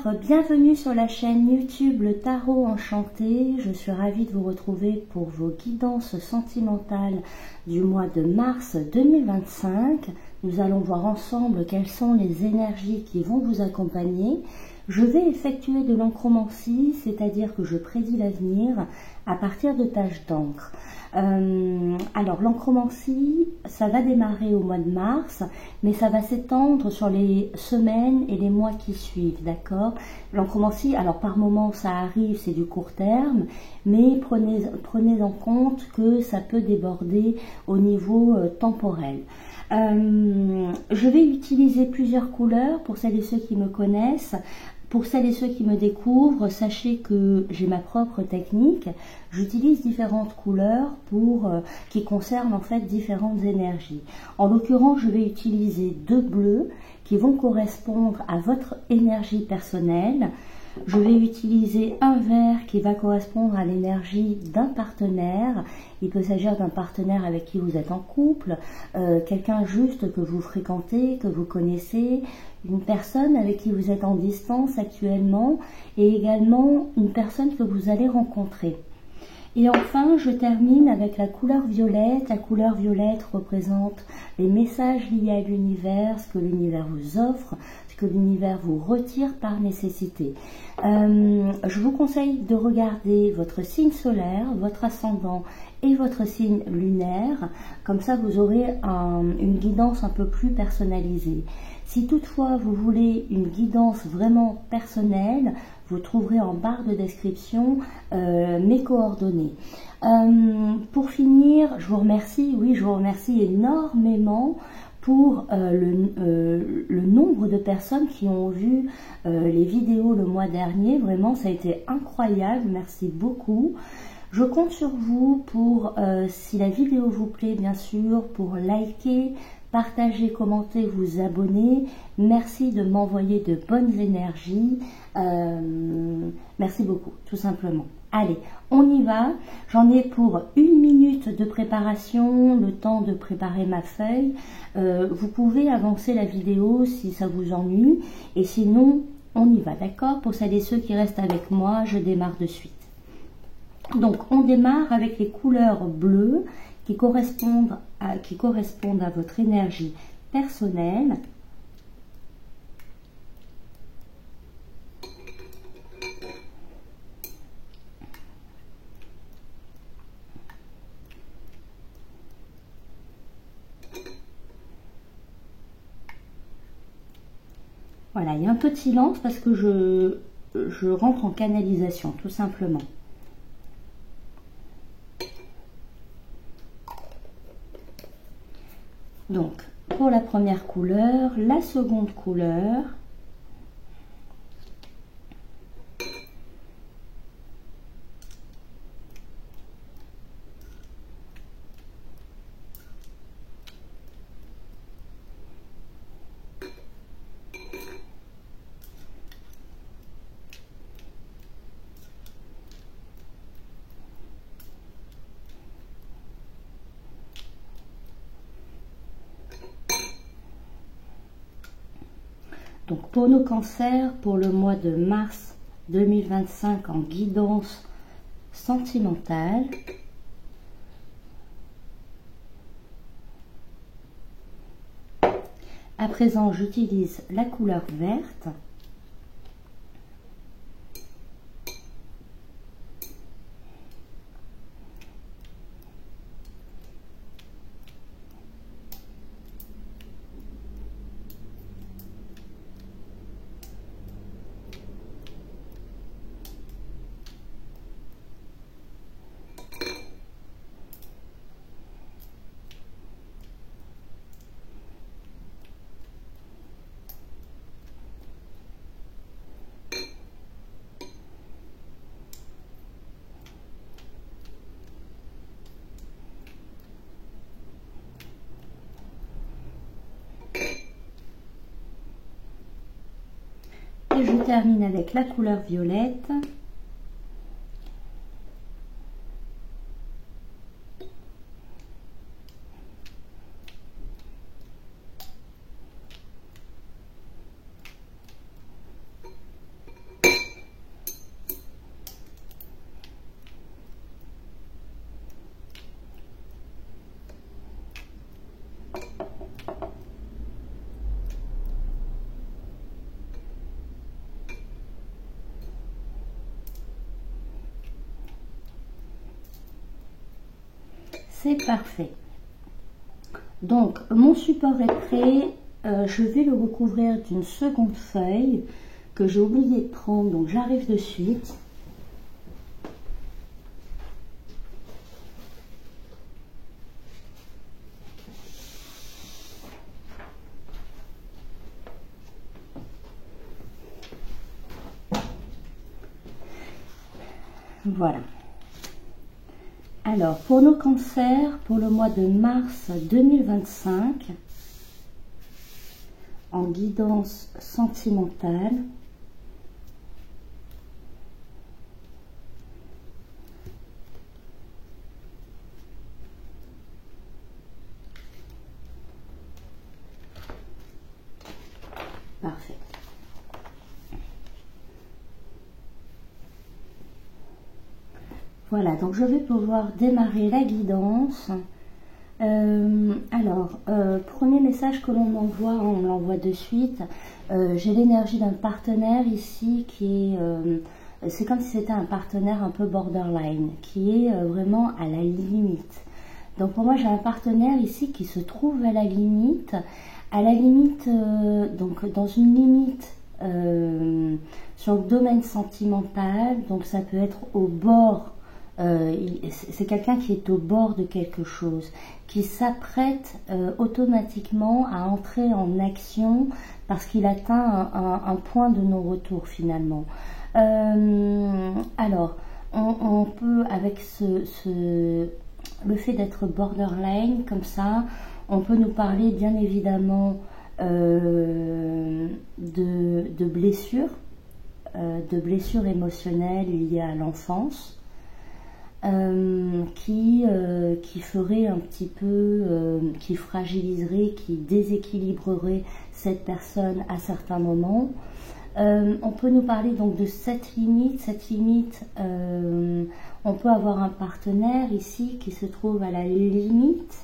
chers, bienvenue sur la chaîne YouTube Le Tarot Enchanté. Je suis ravie de vous retrouver pour vos guidances sentimentales du mois de mars 2025. Nous allons voir ensemble quelles sont les énergies qui vont vous accompagner. Je vais effectuer de l'encromancie, c'est-à-dire que je prédis l'avenir à partir de taches d'encre. Alors l'encromancie, ça va démarrer au mois de mars, mais ça va s'étendre sur les semaines et les mois qui suivent, d'accord? L'encromancie, alors par moment ça arrive, c'est du court terme, mais prenez en compte que ça peut déborder au niveau temporel. Je vais utiliser plusieurs couleurs pour celles et ceux qui me connaissent. Pour celles et ceux qui me découvrent, sachez que j'ai ma propre technique. J'utilise différentes couleurs qui concernent en fait différentes énergies. En l'occurrence, je vais utiliser deux bleus qui vont correspondre à votre énergie personnelle. Je vais utiliser un vert qui va correspondre à l'énergie d'un partenaire. Il peut s'agir d'un partenaire avec qui vous êtes en couple, quelqu'un juste que vous fréquentez, que vous connaissez, une personne avec qui vous êtes en distance actuellement et également une personne que vous allez rencontrer. Et enfin, je termine avec la couleur violette. La couleur violette représente les messages liés à l'univers, ce que l'univers vous offre, ce que l'univers vous retire par nécessité. Je vous conseille de regarder votre signe solaire, votre ascendant et votre signe lunaire. Comme ça, vous aurez une guidance un peu plus personnalisée. Si toutefois vous voulez une guidance vraiment personnelle, vous trouverez en barre de description mes coordonnées. Pour finir, je vous remercie, oui, je vous remercie énormément pour le nombre de personnes qui ont vu les vidéos le mois dernier. Vraiment, ça a été incroyable. Merci beaucoup. Je compte sur vous pour, si la vidéo vous plaît, bien sûr, pour liker, partager, commenter, vous abonner. Merci de m'envoyer de bonnes énergies. Merci beaucoup, tout simplement. Allez, on y va. J'en ai pour 1 minute de préparation, le temps de préparer ma feuille. Vous pouvez avancer la vidéo si ça vous ennuie. Et sinon, on y va, d'accord? Pour celles et ceux qui restent avec moi, je démarre de suite. Donc, on démarre avec les couleurs bleues qui correspondent à votre énergie personnelle. Voilà, il y a un peu de silence parce que je rentre en canalisation, tout simplement. Donc, pour la première couleur, la seconde couleur, donc pour nos cancers, pour le mois de mars 2025 en guidance sentimentale, à présent j'utilise la couleur verte. Et je termine avec la couleur violette. C'est parfait. Donc, mon support est prêt. Je vais le recouvrir d'une seconde feuille que j'ai oublié de prendre. Donc, j'arrive de suite. Voilà. Alors, pour nos cancers, pour le mois de mars 2025, en guidance sentimentale, parfait. Voilà, donc je vais pouvoir démarrer la guidance. Premier message que l'on m'envoie, on l'envoie de suite. J'ai l'énergie d'un partenaire ici qui est, c'est comme si c'était un partenaire un peu borderline, qui est vraiment à la limite. Donc pour moi, j'ai un partenaire ici qui se trouve à la limite, donc dans une limite sur le domaine sentimental. Donc ça peut être au bord. C'est quelqu'un qui est au bord de quelque chose, qui s'apprête automatiquement à entrer en action parce qu'il atteint un point de non-retour finalement. Alors, on peut, avec le fait d'être borderline comme ça, on peut nous parler bien évidemment de blessures émotionnelles liées à l'enfance. Qui ferait un petit peu, qui fragiliserait, qui déséquilibrerait cette personne à certains moments. On peut nous parler donc de cette limite. On peut avoir un partenaire ici qui se trouve à la limite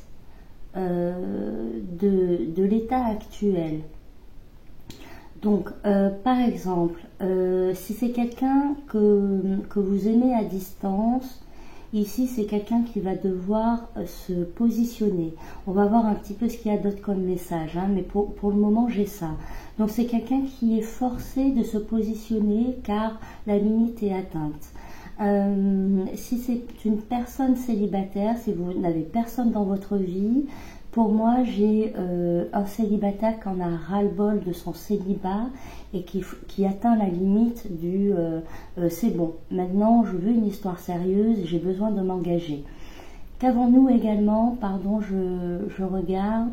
de l'état actuel. Donc, par exemple, si c'est quelqu'un que vous aimez à distance, ici, c'est quelqu'un qui va devoir se positionner. On va voir un petit peu ce qu'il y a d'autre comme message, hein, mais pour le moment, j'ai ça. Donc, c'est quelqu'un qui est forcé de se positionner car la limite est atteinte. Si c'est une personne célibataire, si vous n'avez personne dans votre vie, pour moi, j'ai un célibataire qui en a ras-le-bol de son célibat et qui atteint la limite du c'est bon, maintenant je veux une histoire sérieuse et j'ai besoin de m'engager. Qu'avons-nous également? Pardon, je regarde.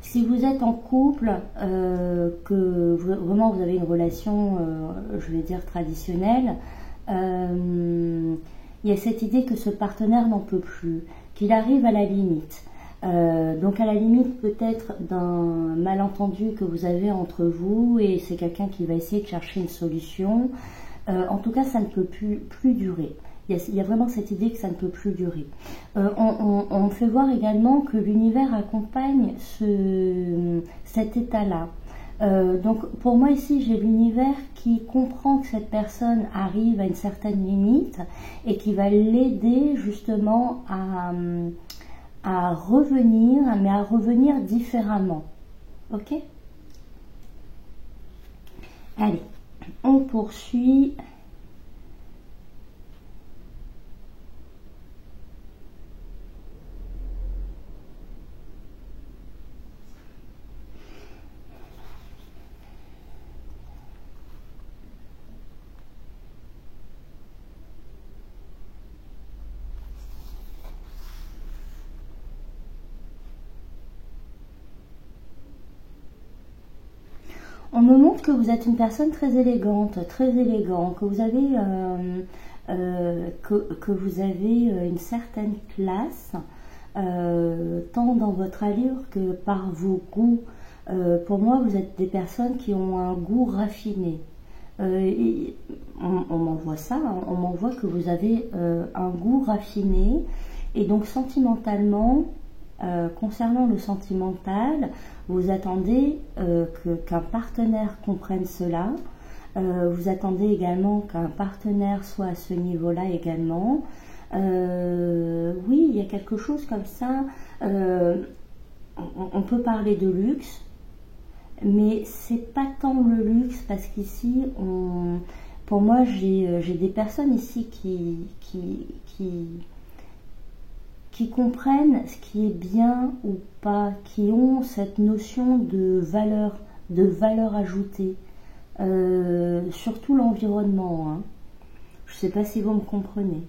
Si vous êtes en couple, que vraiment vous avez une relation, je vais dire traditionnelle, il y a cette idée que ce partenaire n'en peut plus, qu'il arrive à la limite. Donc à la limite peut-être d'un malentendu que vous avez entre vous et c'est quelqu'un qui va essayer de chercher une solution. En tout cas, ça ne peut plus durer. Il y a vraiment cette idée que ça ne peut plus durer. On fait voir également que l'univers accompagne cet état-là. Donc pour moi ici j'ai l'univers qui comprend que cette personne arrive à une certaine limite et qui va l'aider justement à revenir, mais à revenir différemment. Ok? Allez, on poursuit. On me montre que vous êtes une personne très élégante, que vous avez, que vous avez une certaine classe, tant dans votre allure que par vos goûts. Pour moi, vous êtes des personnes qui ont un goût raffiné. On m'envoie ça, hein, on m'envoie que vous avez un goût raffiné. Et donc, sentimentalement, concernant le sentimental, vous attendez qu'un partenaire comprenne cela, Vous attendez également qu'un partenaire soit à ce niveau-là également. Oui, il y a quelque chose comme ça. On peut parler de luxe, mais c'est pas tant le luxe parce qu'ici, pour moi, j'ai des personnes ici qui comprennent ce qui est bien ou pas, qui ont cette notion de valeur ajoutée, surtout l'environnement. Hein. Je ne sais pas si vous me comprenez.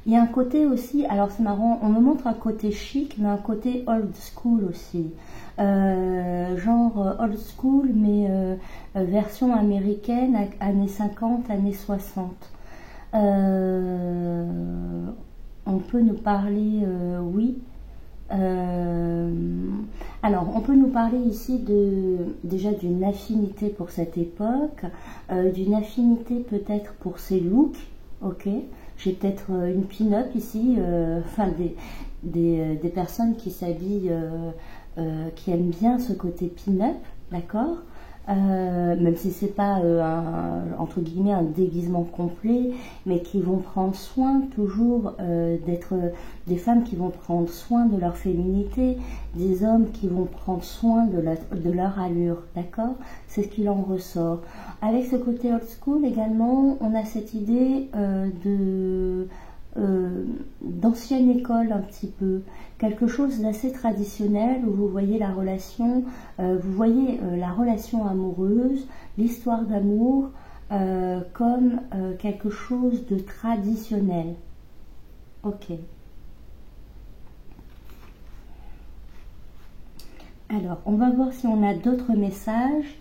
Il y a un côté aussi, alors c'est marrant, on me montre un côté chic, mais un côté old school aussi. Genre old school, mais version américaine, années 50, années 60. On peut nous parler, oui. Alors, on peut nous parler ici déjà d'une affinité pour cette époque, d'une affinité peut-être pour ses looks, ok. J'ai peut-être une pin-up ici, enfin des personnes qui s'habillent, qui aiment bien ce côté pin-up, d'accord, même si c'est pas entre guillemets un déguisement complet, mais qui vont prendre soin toujours d'être des femmes qui vont prendre soin de leur féminité, des hommes qui vont prendre soin de leur allure, d'accord, c'est ce qu'il en ressort. Avec ce côté old school également, on a cette idée d'ancienne école un petit peu, quelque chose d'assez traditionnel où vous voyez la relation, amoureuse, l'histoire d'amour comme quelque chose de traditionnel. Ok. Alors, on va voir si on a d'autres messages.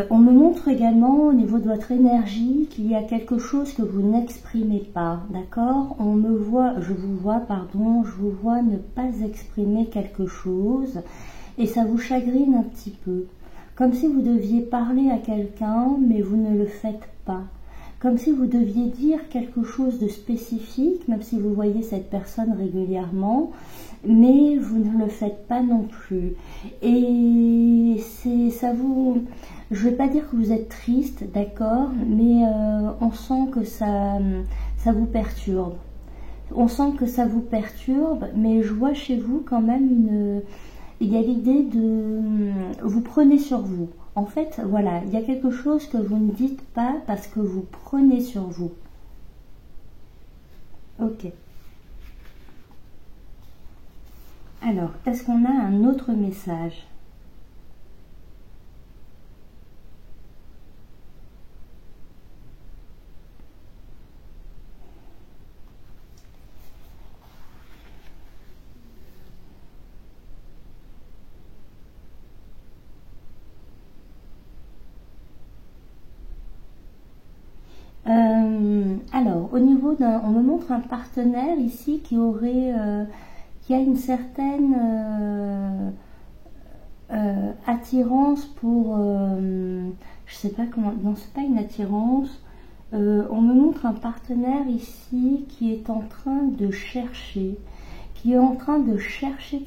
On me montre également au niveau de votre énergie qu'il y a quelque chose que vous n'exprimez pas, d'accord? Je vous vois ne pas exprimer quelque chose et ça vous chagrine un petit peu. Comme si vous deviez parler à quelqu'un, mais vous ne le faites pas. Comme si vous deviez dire quelque chose de spécifique, même si vous voyez cette personne régulièrement, mais vous ne le faites pas non plus. Et je ne vais pas dire que vous êtes triste, d'accord, mais on sent que ça vous perturbe. On sent que ça vous perturbe, mais je vois chez vous quand même il y a l'idée de vous prenez sur vous. En fait, voilà, il y a quelque chose que vous ne dites pas parce que vous prenez sur vous. Ok. Alors, est-ce qu'on a un autre message ? Alors, au niveau on me montre un partenaire ici qui a une certaine attirance pour, je sais pas comment, non, c'est pas une attirance. On me montre un partenaire ici qui est en train de chercher,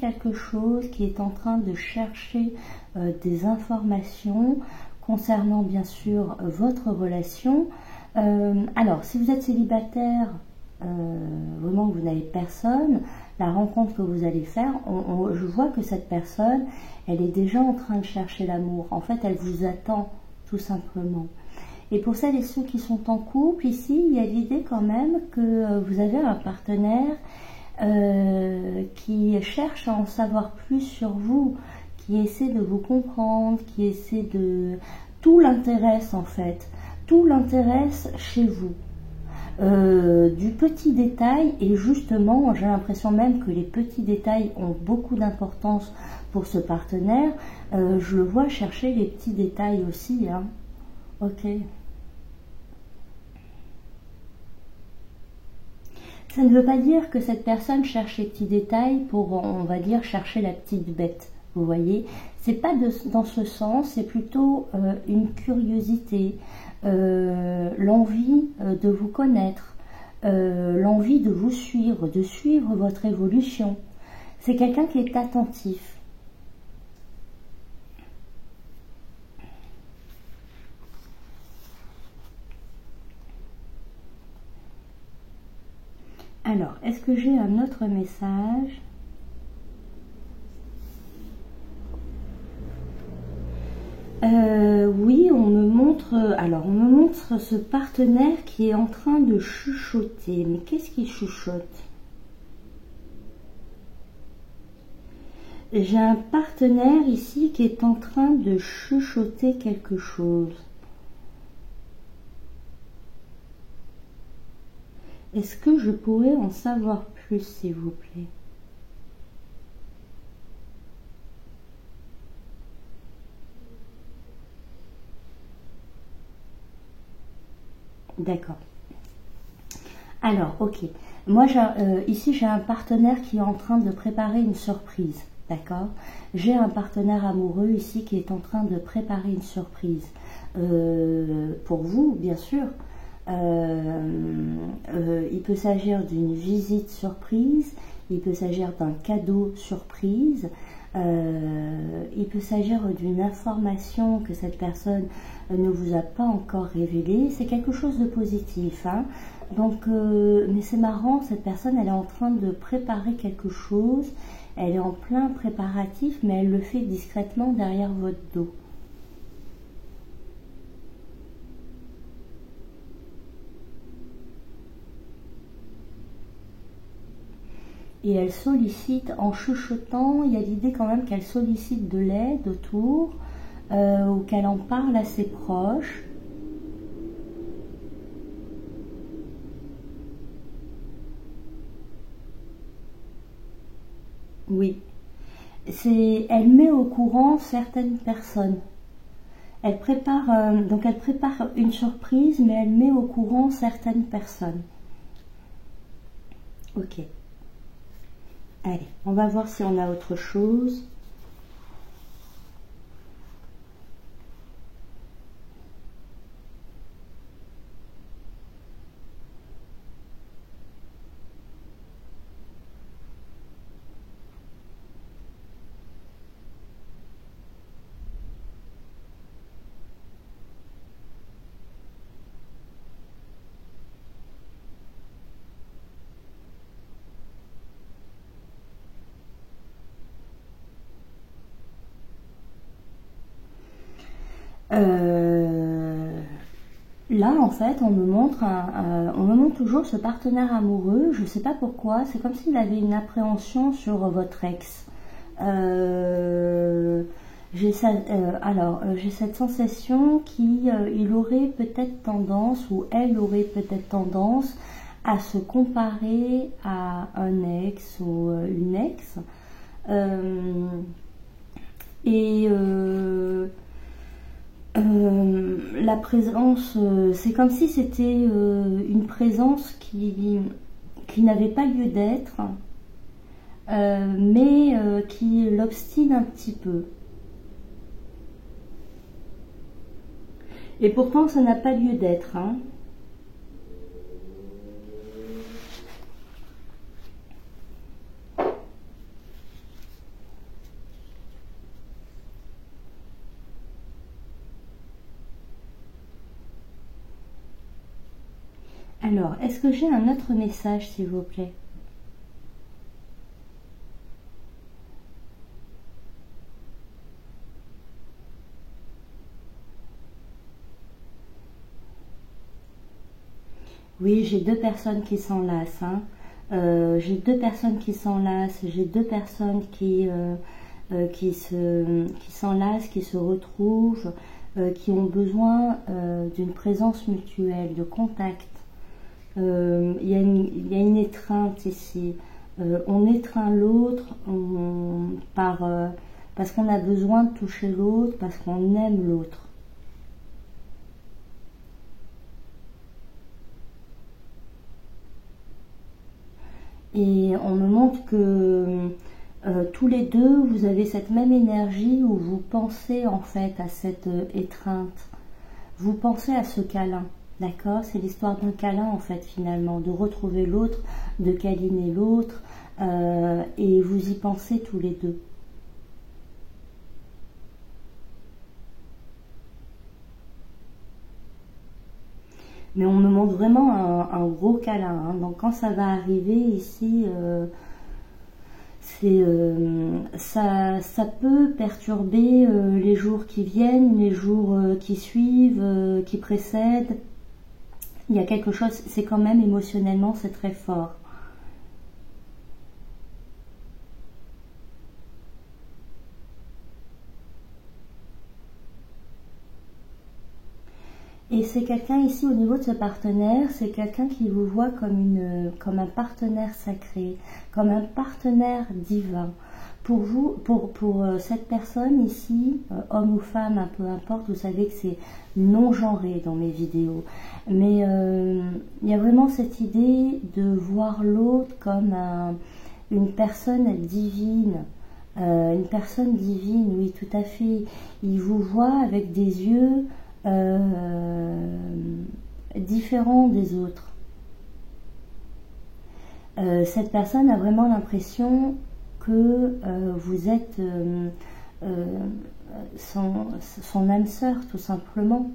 quelque chose, qui est en train de chercher des informations concernant bien sûr votre relation. Alors, si vous êtes célibataire, vraiment que vous n'avez personne, la rencontre que vous allez faire, je vois que cette personne, elle est déjà en train de chercher l'amour. En fait, elle vous attend, tout simplement. Et pour celles et ceux qui sont en couple, ici, il y a l'idée quand même que vous avez un partenaire qui cherche à en savoir plus sur vous, qui essaie de vous comprendre, qui essaie de... Tout l'intéresse en fait. Tout l'intéresse chez vous. Du petit détail, et justement, j'ai l'impression même que les petits détails ont beaucoup d'importance pour ce partenaire. Je le vois chercher les petits détails aussi. Hein. Ok. Ça ne veut pas dire que cette personne cherche les petits détails pour, on va dire, chercher la petite bête. Vous voyez, c'est pas dans ce sens, c'est plutôt une curiosité. l'envie de vous connaître, l'envie de vous suivre, de suivre votre évolution. C'est quelqu'un qui est attentif. Alors, est-ce que j'ai un autre message? Oui, on me montre ce partenaire qui est en train de chuchoter. Mais qu'est-ce qu'il chuchote? J'ai un partenaire ici qui est en train de chuchoter quelque chose. Est-ce que je pourrais en savoir plus, s'il vous plaît? D'accord. Alors, ok. Moi, ici, j'ai un partenaire qui est en train de préparer une surprise. D'accord? J'ai un partenaire amoureux ici qui est en train de préparer une surprise. Pour vous, bien sûr. Il peut s'agir d'une visite surprise, il peut s'agir d'un cadeau surprise, il peut s'agir d'une information que cette personne ne vous a pas encore révélée. C'est quelque chose de positif, hein. Donc, mais c'est marrant, cette personne, elle est en train de préparer quelque chose, elle est en plein préparatif, mais elle le fait discrètement derrière votre dos. Et elle sollicite, en chuchotant, il y a l'idée quand même qu'elle sollicite de l'aide autour, ou qu'elle en parle à ses proches. Oui, elle met au courant certaines personnes. Elle prépare, donc elle prépare une surprise, mais elle met au courant certaines personnes. Ok. Allez, on va voir si on a autre chose. Là, en fait, on me montre toujours ce partenaire amoureux. Je ne sais pas pourquoi. C'est comme s'il avait une appréhension sur votre ex. J'ai cette sensation qu'il aurait peut-être tendance, ou elle aurait peut-être tendance, à se comparer à un ex ou une ex. La présence, c'est comme si c'était une présence qui n'avait pas lieu d'être, mais qui l'obstine un petit peu. Et pourtant, ça n'a pas lieu d'être, hein. Alors, est-ce que j'ai un autre message, s'il vous plaît? Oui, j'ai deux personnes qui s'enlacent, hein. J'ai deux personnes qui s'enlacent, j'ai deux personnes qui s'enlacent, qui se retrouvent, qui ont besoin d'une présence mutuelle, de contact. Il y a une étreinte ici. On étreint l'autre parce qu'on a besoin de toucher l'autre, parce qu'on aime l'autre. Et on me montre que tous les deux, vous avez cette même énergie où vous pensez en fait à cette étreinte. vous pensez à ce câlin, d'accord? C'est l'histoire d'un câlin en fait finalement, de retrouver l'autre, de câliner l'autre, et vous y pensez tous les deux. Mais on me montre vraiment un gros câlin, hein. Donc quand ça va arriver ici, ça peut perturber les jours qui viennent, les jours qui suivent, qui précèdent. Il y a quelque chose, c'est quand même émotionnellement, c'est très fort. Et c'est quelqu'un ici au niveau de ce partenaire, c'est quelqu'un qui vous voit comme un partenaire sacré, comme un partenaire divin. Pour vous, pour cette personne ici, homme ou femme, peu importe, vous savez que c'est non genré dans mes vidéos. Mais il y a vraiment cette idée de voir l'autre comme une personne divine. Une personne divine, oui, tout à fait. Il vous voit avec des yeux différents des autres. Cette personne a vraiment l'impression que vous êtes son âme sœur, tout simplement.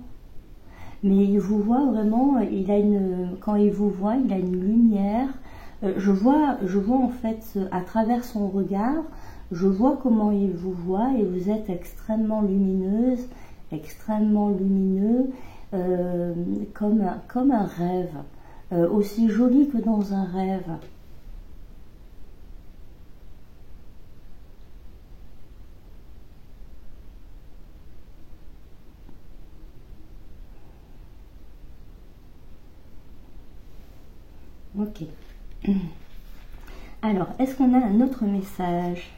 Mais il vous voit vraiment, quand il vous voit, il a une lumière. Je vois en fait, à travers son regard, je vois comment il vous voit et vous êtes extrêmement lumineuse, extrêmement lumineux, comme un rêve, aussi joli que dans un rêve. Ok. Alors, est-ce qu'on a un autre message ?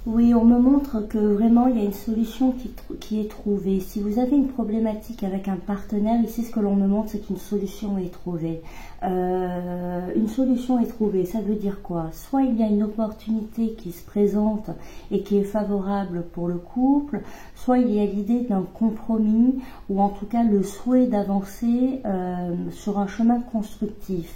Oui, on me montre que vraiment il y a une solution qui est trouvée. Si vous avez une problématique avec un partenaire, ici ce que l'on me montre c'est qu'une solution est trouvée. Une solution est trouvée, ça veut dire quoi? Soit il y a une opportunité qui se présente et qui est favorable pour le couple, soit il y a l'idée d'un compromis ou en tout cas le souhait d'avancer sur un chemin constructif.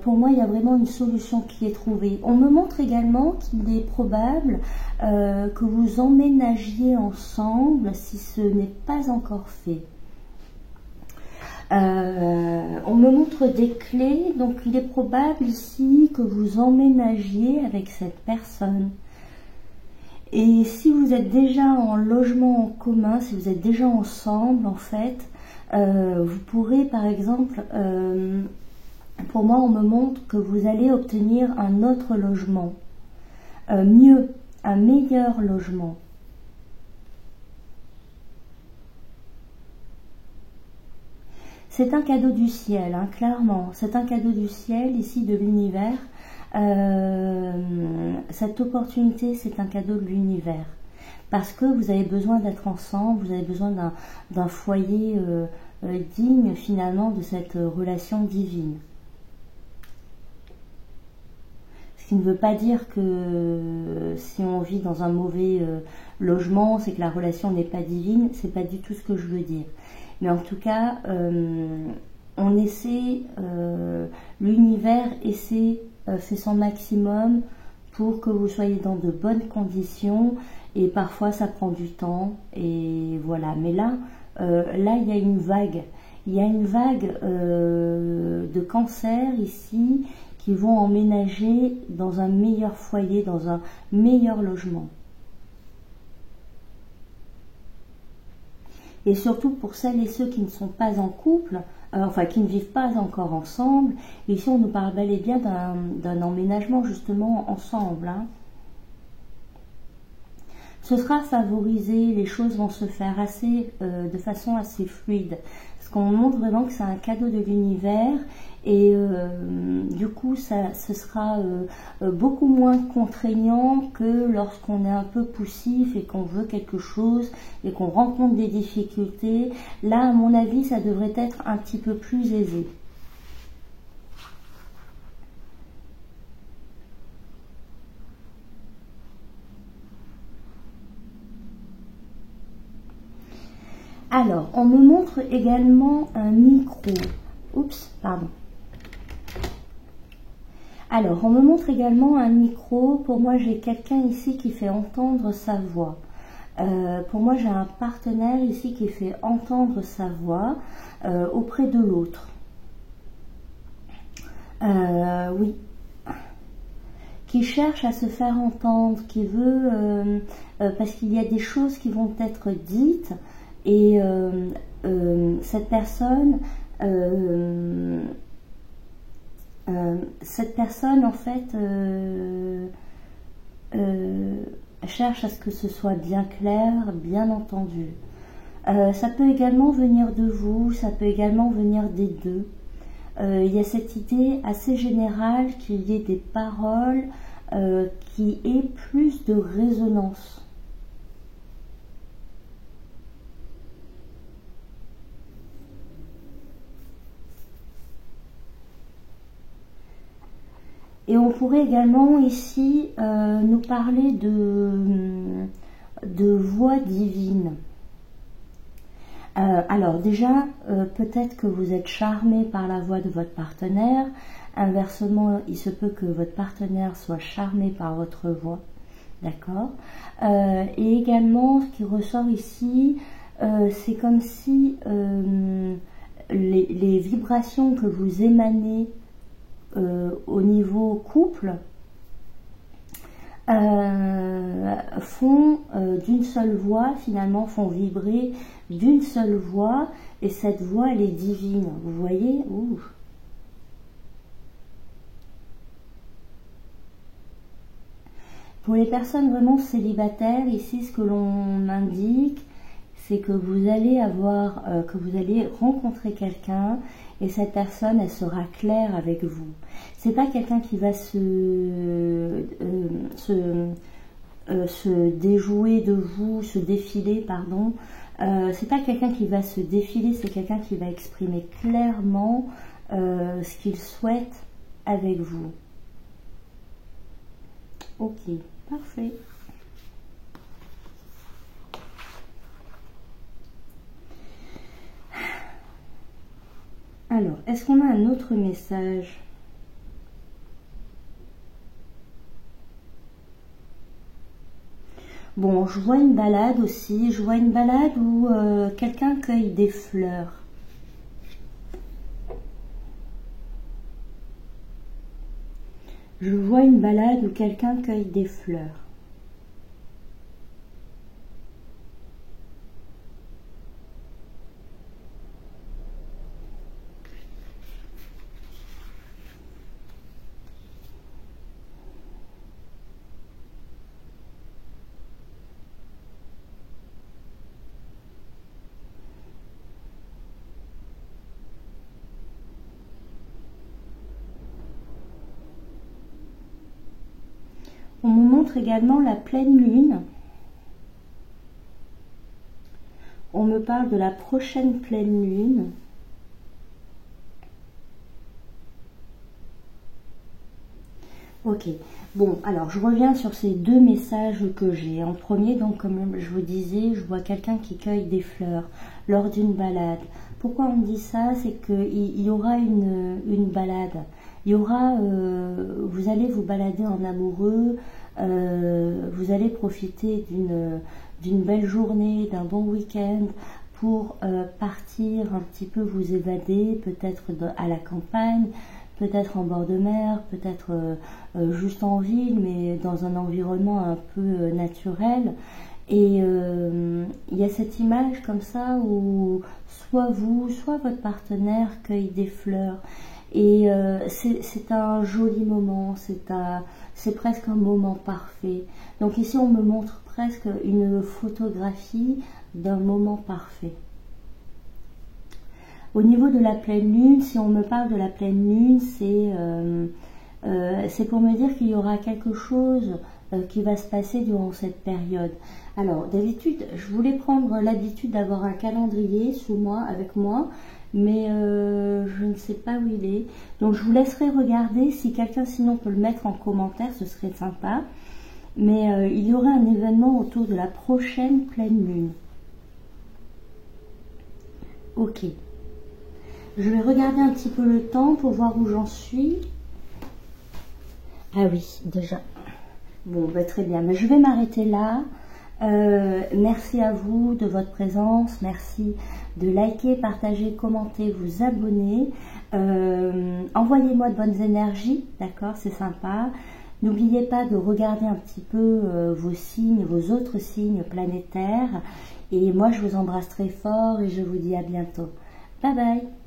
Pour moi, il y a vraiment une solution qui est trouvée. On me montre également qu'il est probable que vous emménagiez ensemble si ce n'est pas encore fait. On me montre des clés, donc il est probable ici que vous emménagiez avec cette personne. Et si vous êtes déjà en logement en commun, si vous êtes déjà ensemble, en fait, vous pourrez par exemple... pour moi, on me montre que vous allez obtenir un autre logement, mieux, un meilleur logement. C'est un cadeau du ciel, hein, clairement. C'est un cadeau du ciel, ici, de l'univers. Cette opportunité, c'est un cadeau de l'univers. Parce que vous avez besoin d'être ensemble, vous avez besoin d'un foyer digne, finalement, de cette relation divine. Ce qui ne veut pas dire que si on vit dans un mauvais logement, c'est que la relation n'est pas divine, c'est pas du tout ce que je veux dire. Mais en tout cas, on essaie, l'univers essaie, fait son maximum pour que vous soyez dans de bonnes conditions et parfois ça prend du temps et voilà. Mais là, il y a une vague. Il y a une vague de cancer ici qui vont emménager dans un meilleur foyer, dans un meilleur logement. Et surtout pour celles et ceux qui ne sont pas en couple, enfin qui ne vivent pas encore ensemble, ici on nous parle bel et bien d'un emménagement justement ensemble. Hein. Ce sera favorisé, les choses vont se faire de façon assez fluide. Parce qu'on montre vraiment que c'est un cadeau de l'univers. Et du coup, ce sera beaucoup moins contraignant que lorsqu'on est un peu poussif et qu'on veut quelque chose et qu'on rencontre des difficultés. Là, à mon avis, ça devrait être un petit peu plus aisé. Alors, on me montre également un micro. Oups, pardon. Alors, on me montre également un micro. Pour moi, j'ai quelqu'un ici qui fait entendre sa voix. Pour moi, j'ai un partenaire ici qui fait entendre sa voix auprès de l'autre. Oui. Qui cherche à se faire entendre, qui veut... parce qu'il y a des choses qui vont être dites et cette personne... en fait cherche à ce que ce soit bien clair, bien entendu. Ça peut également venir de vous, ça peut également venir des deux. Il y a cette idée assez générale qu'il y ait des paroles qui aient plus de résonance. Et on pourrait également ici nous parler de voix divine. Alors déjà, peut-être que vous êtes charmé par la voix de votre partenaire. Inversement, il se peut que votre partenaire soit charmé par votre voix. D'accord. Et également, ce qui ressort ici, c'est comme si les vibrations que vous émanez au niveau couple font d'une seule voix, finalement font vibrer d'une seule voix, et cette voix elle est divine, vous voyez. Ouh. Pour les personnes vraiment célibataires, ici ce que l'on indique, c'est que vous allez rencontrer quelqu'un et cette personne, elle sera claire avec vous. C'est pas quelqu'un qui va se déjouer de vous, se défiler, pardon. C'est pas quelqu'un qui va se défiler, c'est quelqu'un qui va exprimer clairement ce qu'il souhaite avec vous. Ok, parfait. Alors, est-ce qu'on a un autre message? Bon, je vois une balade aussi. Je vois une balade où quelqu'un cueille des fleurs. Je vois une balade où quelqu'un cueille des fleurs. On me montre également la pleine lune. On me parle de la prochaine pleine lune. Ok, bon, alors je reviens sur ces deux messages que j'ai. En premier, donc comme je vous disais, je vois quelqu'un qui cueille des fleurs lors d'une balade. Pourquoi on me dit ça? C'est qu'il y aura une balade. Il y aura, vous allez vous balader en amoureux, vous allez profiter d'une belle journée, d'un bon week-end pour partir un petit peu, vous évader, peut-être à la campagne, peut-être en bord de mer, peut-être juste en ville, mais dans un environnement un peu naturel. Et il y a cette image comme ça où soit vous, soit votre partenaire cueille des fleurs. Et c'est un joli moment, c'est presque un moment parfait. Donc ici on me montre presque une photographie d'un moment parfait. Au niveau de la pleine lune, si on me parle de la pleine lune, c'est pour me dire qu'il y aura quelque chose qui va se passer durant cette période. Alors, d'habitude, je voulais prendre l'habitude d'avoir un calendrier sous moi, avec moi, mais je ne sais pas où il est. Donc, je vous laisserai regarder. Si quelqu'un sinon peut le mettre en commentaire, ce serait sympa. Mais il y aura un événement autour de la prochaine pleine lune. Ok. Je vais regarder un petit peu le temps pour voir où j'en suis. Ah oui, déjà. Bon, bah, très bien. Mais je vais m'arrêter là. Merci à vous de votre présence. Merci de liker, partager, commenter, vous abonner. Envoyez-moi de bonnes énergies, d'accord? C'est sympa. N'oubliez pas de regarder un petit peu vos signes, vos autres signes planétaires. Et moi, je vous embrasse très fort et je vous dis à bientôt. Bye bye!